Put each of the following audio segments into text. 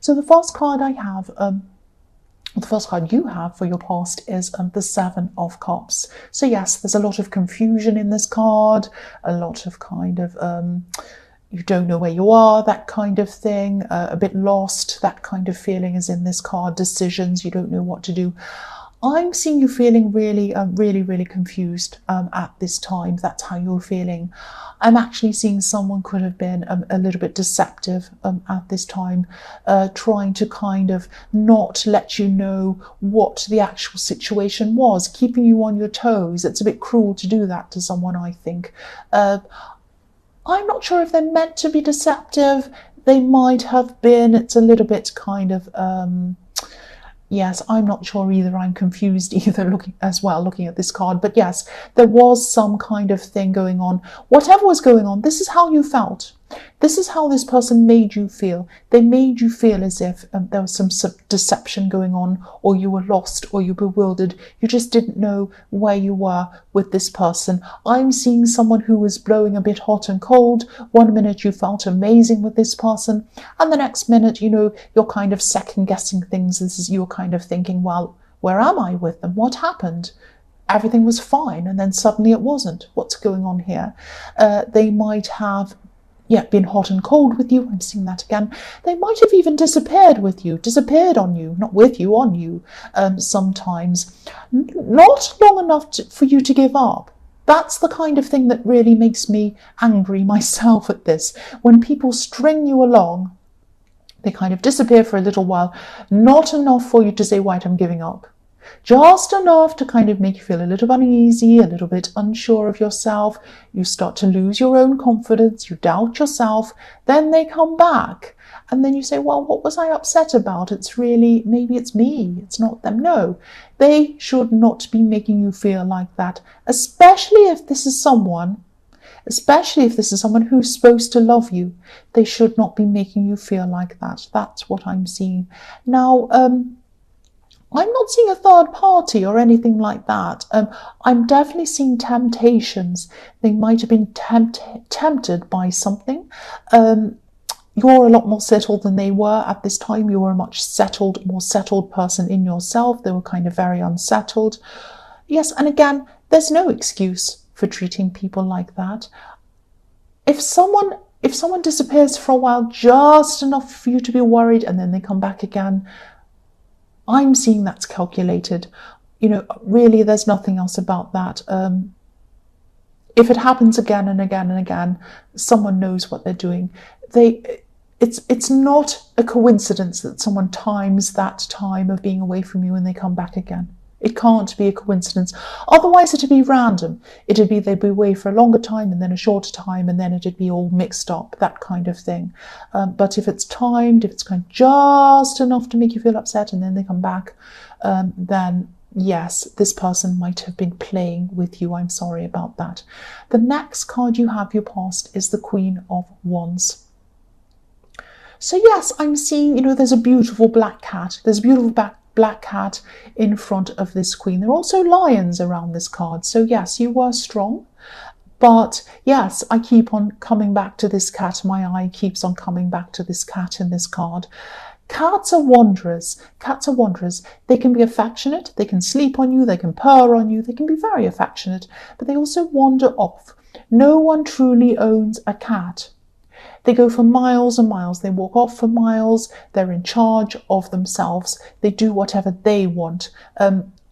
So the first card I have, the first card you have for your past is the Seven of Cups. So yes, there's a lot of confusion in this card, a lot of kind of you don't know where you are, that kind of thing, a bit lost, that kind of feeling is in this card. Decisions, you don't know what to do. I'm seeing you feeling really, really confused at this time. That's how you're feeling. I'm actually seeing someone could have been a little bit deceptive at this time, trying to kind of not let you know what the actual situation was, keeping you on your toes. It's a bit cruel to do that to someone, I think. I'm not sure if they're meant to be deceptive. They might have been. It's a little bit kind of... yes, I'm not sure either. I'm confused either looking at this card. But yes, there was some kind of thing going on. Whatever was going on, this is how you felt. This is how this person made you feel. They made you feel as if there was some deception going on, or you were lost, or you were bewildered. You just didn't know where you were with this person. I'm seeing someone who was blowing a bit hot and cold. One minute you felt amazing with this person, and the next minute, you're kind of second guessing things. You're kind of thinking, well, where am I with them? What happened? Everything was fine, and then suddenly it wasn't. What's going on here? They might have been hot and cold with you. I'm seeing that again. They might have even disappeared on you, not with you, on you, sometimes. Not long enough for you to give up. That's the kind of thing that really makes me angry myself at this. When people string you along, they kind of disappear for a little while, not enough for you to say, right, I'm giving up. Just enough to kind of make you feel a little uneasy, a little bit unsure of yourself. You start to lose your own confidence, you doubt yourself, then they come back. And then you say, well, what was I upset about? Maybe it's me, it's not them. No, they should not be making you feel like that, especially if this is someone who's supposed to love you. They should not be making you feel like that. That's what I'm seeing. Now, I'm not seeing a third party or anything like that. I'm definitely seeing temptations. They might have been tempted by something. You're a lot more settled than they were at this time. You were a much more settled person in yourself. They were kind of very unsettled. Yes, and again, there's no excuse for treating people like that. If someone disappears for a while, just enough for you to be worried, and then they come back again, I'm seeing that's calculated. Really, there's nothing else about that. If it happens again and again and again, someone knows what they're doing. It's not a coincidence that someone times that time of being away from you and they come back again. It can't be a coincidence. Otherwise, it'd be random. It'd be they'd be away for a longer time and then a shorter time, and then it'd be all mixed up, that kind of thing. But if it's timed, if it's kind of just enough to make you feel upset and then they come back, then yes, this person might have been playing with you. I'm sorry about that. The next card you have your past is the Queen of Wands. So yes, I'm seeing, there's a beautiful black cat. There's a beautiful black cat in front of this queen. There are also lions around this card. So yes, you were strong. But yes, I keep on coming back to this cat. My eye keeps on coming back to this cat in this card. Cats are wanderers. Cats are wanderers. They can be affectionate. They can sleep on you. They can purr on you. They can be very affectionate. But they also wander off. No one truly owns a cat. They go for miles and miles. They walk off for miles. They're in charge of themselves. They do whatever they want.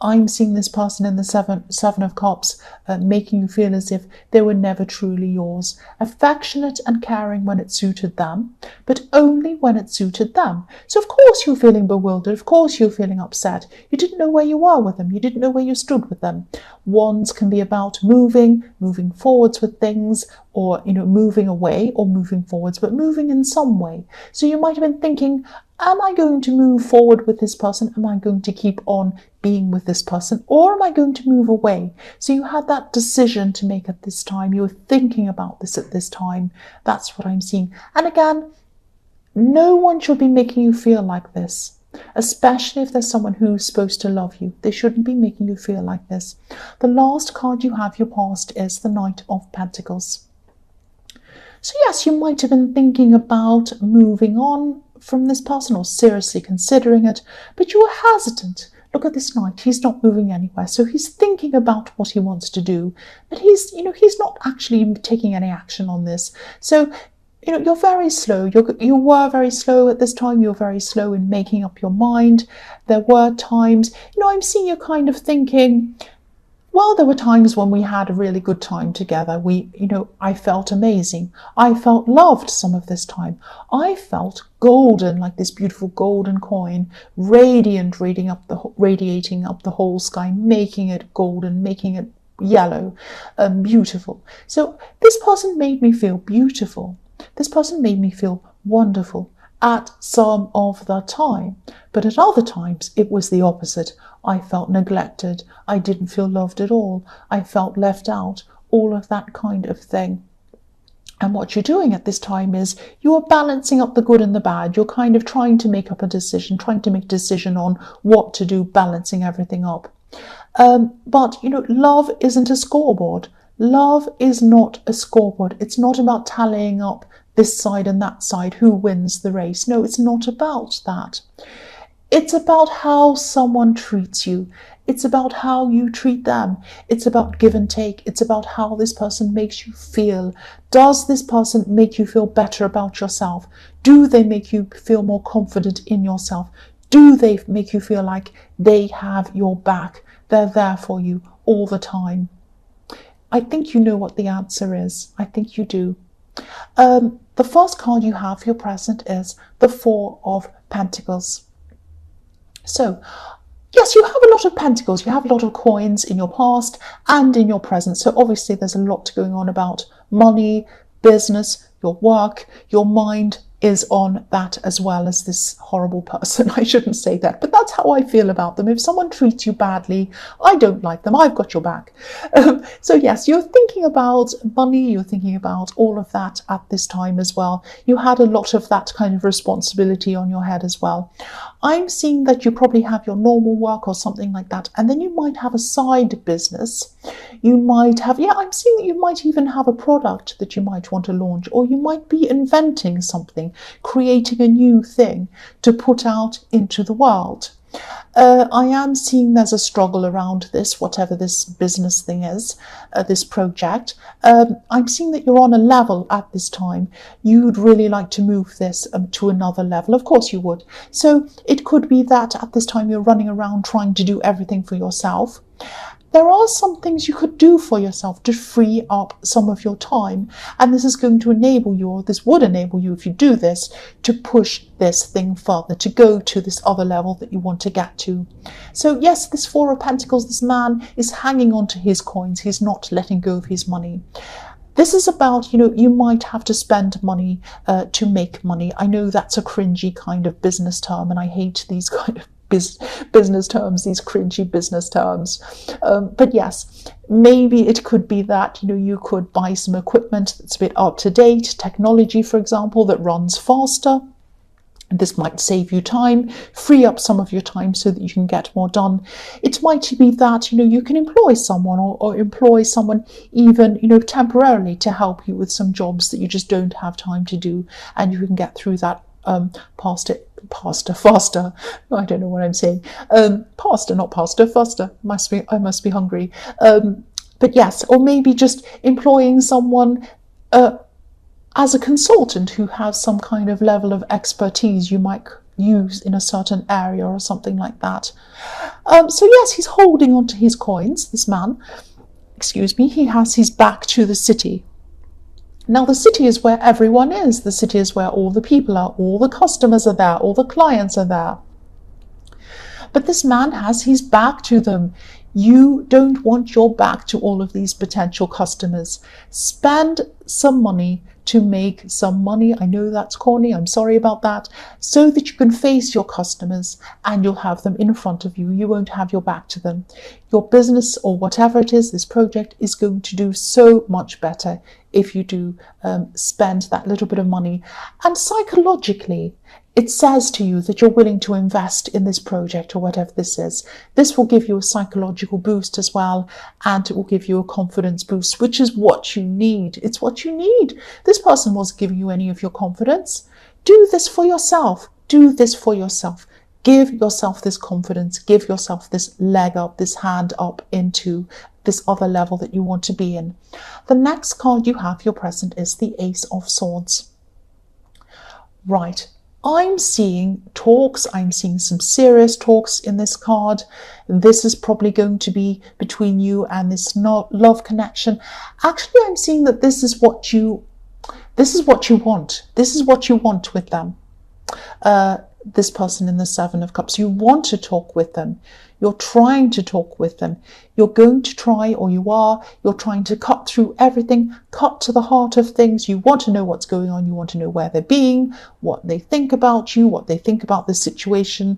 I'm seeing this person in the Seven of Cups making you feel as if they were never truly yours. Affectionate and caring when it suited them, but only when it suited them. So of course you're feeling bewildered. Of course you're feeling upset. You didn't know where you were with them. You didn't know where you stood with them. Wands can be about moving forwards with things, or moving away or moving forwards, but moving in some way. So you might have been thinking, am I going to move forward with this person? Am I going to keep on being with this person? Or am I going to move away? So you had that decision to make at this time. You were thinking about this at this time. That's what I'm seeing. And again, no one should be making you feel like this, especially if there's someone who's supposed to love you. They shouldn't be making you feel like this. The last card you have your past is the Knight of Pentacles. So yes, you might have been thinking about moving on from this person or seriously considering it, but you are hesitant. Look at this knight, he's not moving anywhere. So he's thinking about what he wants to do, but he's not actually taking any action on this. So, you're very slow. You were very slow at this time. You're very slow in making up your mind. There were times, I'm seeing you kind of thinking, well, there were times when we had a really good time together. I felt amazing. I felt loved some of this time. I felt golden, like this beautiful golden coin, radiant, radiating up the whole sky, making it golden, making it yellow, beautiful. So this person made me feel beautiful. This person made me feel wonderful at some of the time, but at other times it was the opposite. I felt neglected. I didn't feel loved at all. I felt left out, all of that kind of thing. And what you're doing at this time is you're balancing up the good and the bad. You're kind of trying to make up a decision, trying to make a decision on what to do, balancing everything up. But love isn't a scoreboard. Love is not a scoreboard. It's not about tallying up this side and that side, who wins the race. No, it's not about that. It's about how someone treats you. It's about how you treat them. It's about give and take. It's about how this person makes you feel. Does this person make you feel better about yourself? Do they make you feel more confident in yourself? Do they make you feel like they have your back? They're there for you all the time. I think you know what the answer is. I think you do. The first card you have for your present is the Four of Pentacles. So, yes, you have a lot of pentacles. You have a lot of coins in your past and in your present. So obviously there's a lot going on about money, business, your work, your mind is on that as well as this horrible person. I shouldn't say that, but that's how I feel about them. If someone treats you badly, I don't like them. I've got your back. So yes, you're thinking about money. You're thinking about all of that at this time as well. You had a lot of that kind of responsibility on your head as well. I'm seeing that you probably have your normal work or something like that, and then you might have a side business. You might have, I'm seeing that you might even have a product that you might want to launch, or you might be inventing something, creating a new thing to put out into the world. I am seeing there's a struggle around this, whatever this business thing is, this project. I'm seeing that you're on a level at this time. You'd really like to move this to another level. Of course you would. So it could be that at this time you're running around trying to do everything for yourself. There are some things you could do for yourself to free up some of your time. And this is going to enable you, or this would enable you if you do this, to push this thing further, to go to this other level that you want to get to. So yes, this Four of Pentacles, this man is hanging on to his coins. He's not letting go of his money. This is about, you might have to spend money to make money. I know that's a cringy kind of business term, and I hate these kind of business terms, these cringy business terms. But yes, maybe it could be that, you could buy some equipment that's a bit up to date, technology, for example, that runs faster. This might save you time, free up some of your time so that you can get more done. It might be that, you can employ someone or employ someone even, temporarily to help you with some jobs that you just don't have time to do, and you can get through that faster. I don't know what I'm saying. Faster. I must be hungry. But yes, or maybe just employing someone as a consultant who has some kind of level of expertise you might use in a certain area or something like that. So yes, he's holding on to his coins, this man. He has his back to the city. Now, the city is where everyone is. The city is where all the people are, all the customers are there, all the clients are there. But this man has his back to them. You don't want your back to all of these potential customers. Spend some money to make some money. I know that's corny, I'm sorry about that. So that you can face your customers and you'll have them in front of you. You won't have your back to them. Your business or whatever it is, this project is going to do so much better if you do spend that little bit of money. And psychologically, it says to you that you're willing to invest in this project or whatever this is. This will give you a psychological boost as well, and it will give you a confidence boost, which is what you need. It's what you need. This person wasn't giving you any of your confidence. Do this for yourself. Do this for yourself. Give yourself this confidence. Give yourself this leg up, this hand up into this other level that you want to be in. The next card you have, your present, is the Ace of Swords. Right. I'm seeing talks. I'm seeing some serious talks in this card. This is probably going to be between you and this love connection. Actually, I'm seeing that this is what you want. This is what you want with them. This person in the Seven of Cups, you want to talk with them. You're trying to talk with them. You're going to try, or you're trying to cut through everything, cut to the heart of things. You want to know what's going on. You want to know where they're being, what they think about you, what they think about the situation.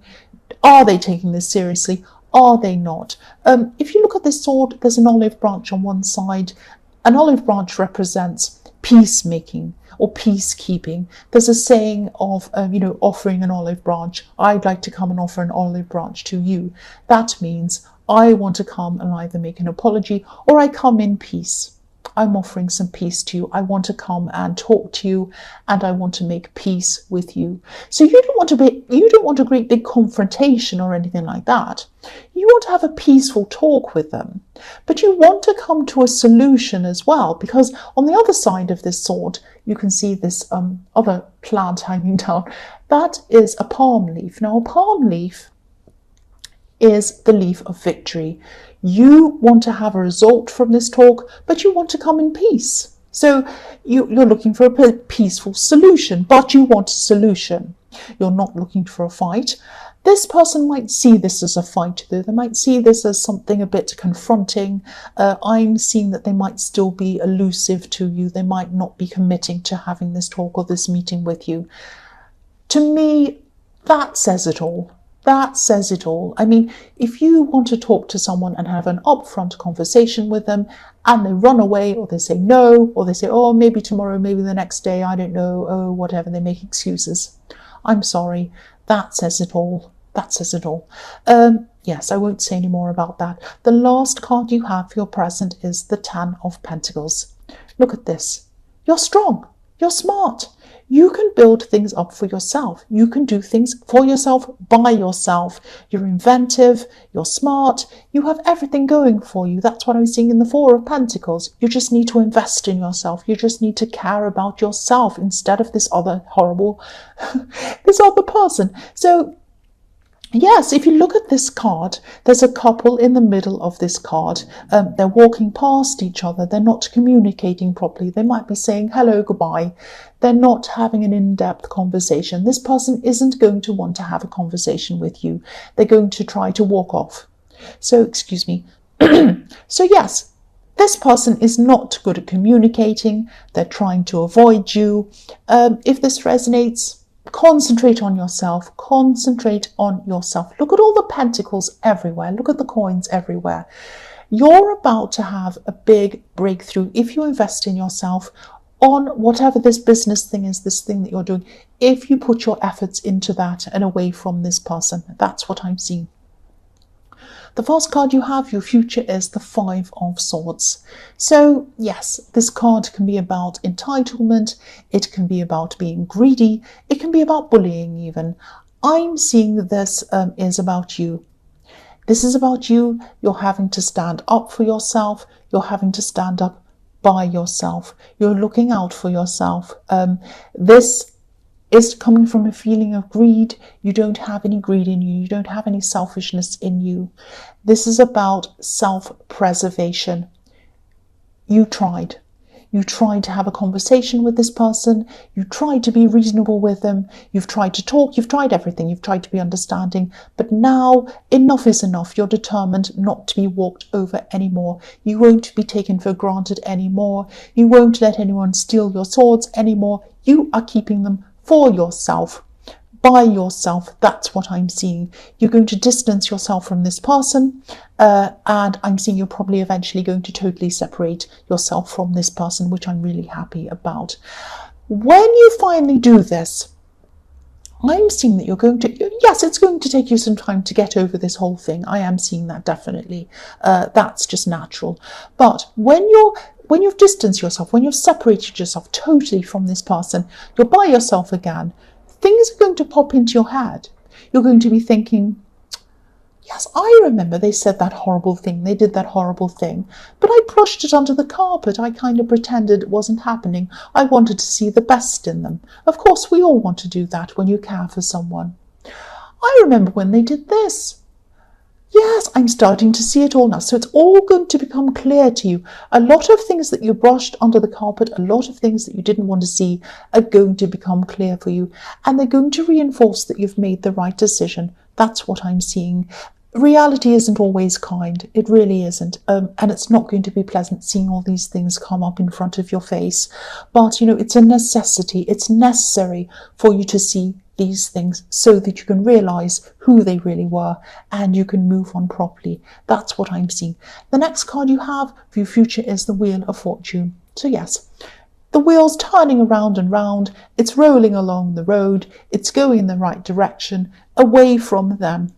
Are they taking this seriously? Are they not? If you look at this sword, there's an olive branch on one side. An olive branch represents peacemaking or peacekeeping. There's a saying of, offering an olive branch. I'd like to come and offer an olive branch to you. That means I want to come and either make an apology or I come in peace. I'm offering some peace to you. I want to come and talk to you, and I want to make peace with you. So you don't want a great big confrontation or anything like that. You want to have a peaceful talk with them, but you want to come to a solution as well, because on the other side of this sword, you can see this other plant hanging down. That is a palm leaf. Now, a palm leaf is the leaf of victory. You want to have a result from this talk, but you want to come in peace. So you're looking for a peaceful solution, but you want a solution. You're not looking for a fight. This person might see this as a fight, though. They might see this as something a bit confronting. I'm seeing that they might still be elusive to you. They might not be committing to having this talk or this meeting with you. To me, that says it all. That says it all. I mean, if you want to talk to someone and have an upfront conversation with them and they run away, or they say no, or they say, oh, maybe tomorrow, maybe the next day, I don't know, oh, whatever, they make excuses. I'm sorry. That says it all. That says it all. Yes, I won't say any more about that. The last card you have for your present is the Ten of Pentacles. Look at this. You're strong. You're smart. You can build things up for yourself. You can do things for yourself, by yourself. You're inventive, you're smart, you have everything going for you. That's what I'm seeing in the Four of Pentacles. You just need to invest in yourself. You just need to care about yourself instead of this other horrible, this other person. So yes, if you look at this card, there's a couple in the middle of this card. They're walking past each other. They're not communicating properly. They might be saying hello, goodbye. They're not having an in-depth conversation. This person isn't going to want to have a conversation with you. They're going to try to walk off. So, excuse me. So yes, this person is not good at communicating. They're trying to avoid you. If this resonates, concentrate on yourself. Concentrate on yourself. Look at all the pentacles everywhere. Look at the coins everywhere. You're about to have a big breakthrough if you invest in yourself on whatever this business thing is, this thing that you're doing. If you put your efforts into that and away from this person, that's what I'm seeing. The first card you have, your future, is the Five of Swords. So yes, this card can be about entitlement. It can be about being greedy. It can be about bullying even. I'm seeing this is about you. This is about you. You're having to stand up for yourself. You're having to stand up by yourself. You're looking out for yourself. This is coming from a feeling of greed. You don't have any greed in you. You don't have any selfishness in you. This is about self-preservation. You tried. You tried to have a conversation with this person. You tried to be reasonable with them. You've tried to talk. You've tried everything. You've tried to be understanding. But now enough is enough. You're determined not to be walked over anymore. You won't be taken for granted anymore. You won't let anyone steal your swords anymore. You are keeping them for yourself, by yourself. That's what I'm seeing. You're going to distance yourself from this person, and I'm seeing you're probably eventually going to totally separate yourself from this person, which I'm really happy about. When you finally do this, I'm seeing that you're going to, yes, it's going to take you some time to get over this whole thing. I am seeing that definitely. That's just natural. But when you've distanced yourself, when you've separated yourself totally from this person, you're by yourself again, things are going to pop into your head. You're going to be thinking, yes, I remember they said that horrible thing, they did that horrible thing, but I brushed it under the carpet. I kind of pretended it wasn't happening. I wanted to see the best in them. Of course, we all want to do that when you care for someone. I remember when they did this. Yes, I'm starting to see it all now. So it's all going to become clear to you. A lot of things that you brushed under the carpet, a lot of things that you didn't want to see are going to become clear for you. And they're going to reinforce that you've made the right decision. That's what I'm seeing. Reality isn't always kind. It really isn't. And it's not going to be pleasant seeing all these things come up in front of your face. But, it's a necessity. It's necessary for you to see these things so that you can realize who they really were and you can move on properly. That's what I'm seeing. The next card you have for your future is the Wheel of Fortune. So yes, the wheel's turning around and round. It's rolling along the road. It's going in the right direction, away from them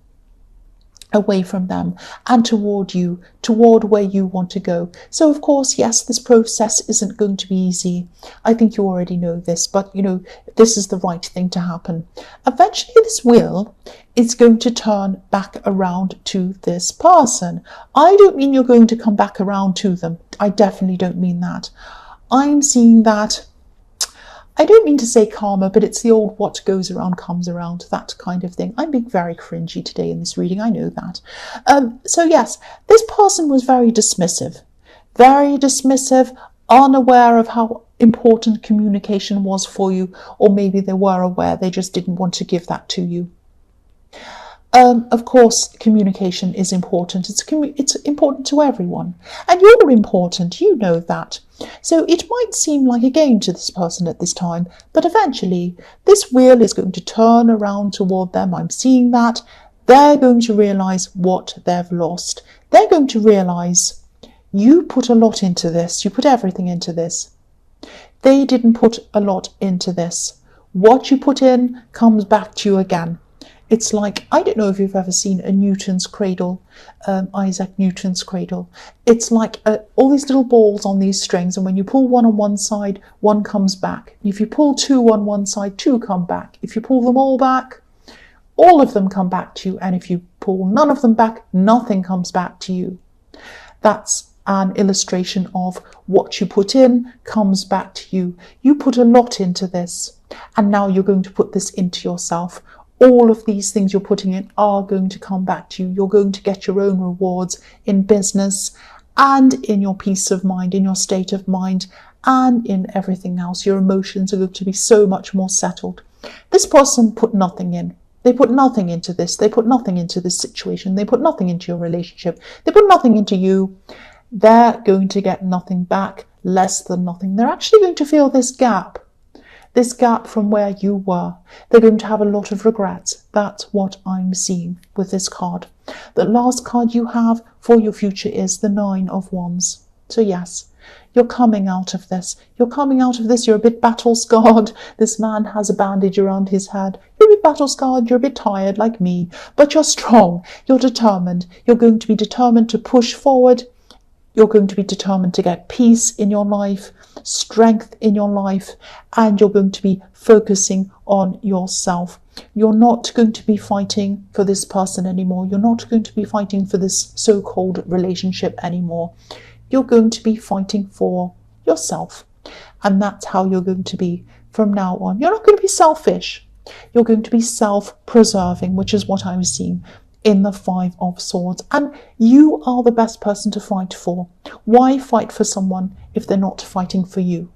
and toward you, toward where you want to go. So of course, yes, this process isn't going to be easy. I think you already know this, but this is the right thing to happen. Eventually this wheel is going to turn back around to this person. I don't mean you're going to come back around to them. I definitely don't mean that. I'm seeing that, I don't mean to say karma, but it's the old what goes around comes around, that kind of thing. I'm being very cringy today in this reading, I know that. So yes, this person was very dismissive, unaware of how important communication was for you, or maybe they were aware, they just didn't want to give that to you. Of course, communication is important. It's important to everyone. And you're important, you know that. So it might seem like a game to this person at this time, but eventually this wheel is going to turn around toward them. I'm seeing that. They're going to realize what they've lost. They're going to realize you put a lot into this. You put everything into this. They didn't put a lot into this. What you put in comes back to you again. It's like, I don't know if you've ever seen a Newton's cradle, Isaac Newton's cradle. It's like all these little balls on these strings, and when you pull one on one side, one comes back. If you pull two on one side, two come back. If you pull them all back, all of them come back to you. And if you pull none of them back, nothing comes back to you. That's an illustration of what you put in comes back to you. You put a lot into this, and now you're going to put this into yourself. All of these things you're putting in are going to come back to you. You're going to get your own rewards in business and in your peace of mind, in your state of mind, and in everything else. Your emotions are going to be so much more settled. This person put nothing in. They put nothing into this. They put nothing into this situation. They put nothing into your relationship. They put nothing into you. They're going to get nothing back, less than nothing. They're actually going to feel this gap from where you were. They're going to have a lot of regrets. That's what I'm seeing with this card. The last card you have for your future is the Nine of Wands. So yes, you're coming out of this. You're coming out of this. You're a bit battle-scarred. This man has a bandage around his head. You're a bit battle-scarred. You're a bit tired like me, but you're strong. You're determined. You're going to be determined to push forward. You're going to be determined to get peace in your life, strength in your life, and you're going to be focusing on yourself. You're not going to be fighting for this person anymore. You're not going to be fighting for this so-called relationship anymore. You're going to be fighting for yourself. And that's how you're going to be from now on. You're not going to be selfish. You're going to be self-preserving, which is what I'm seeing in the Five of Swords. And you are the best person to fight for. Why fight for someone if they're not fighting for you?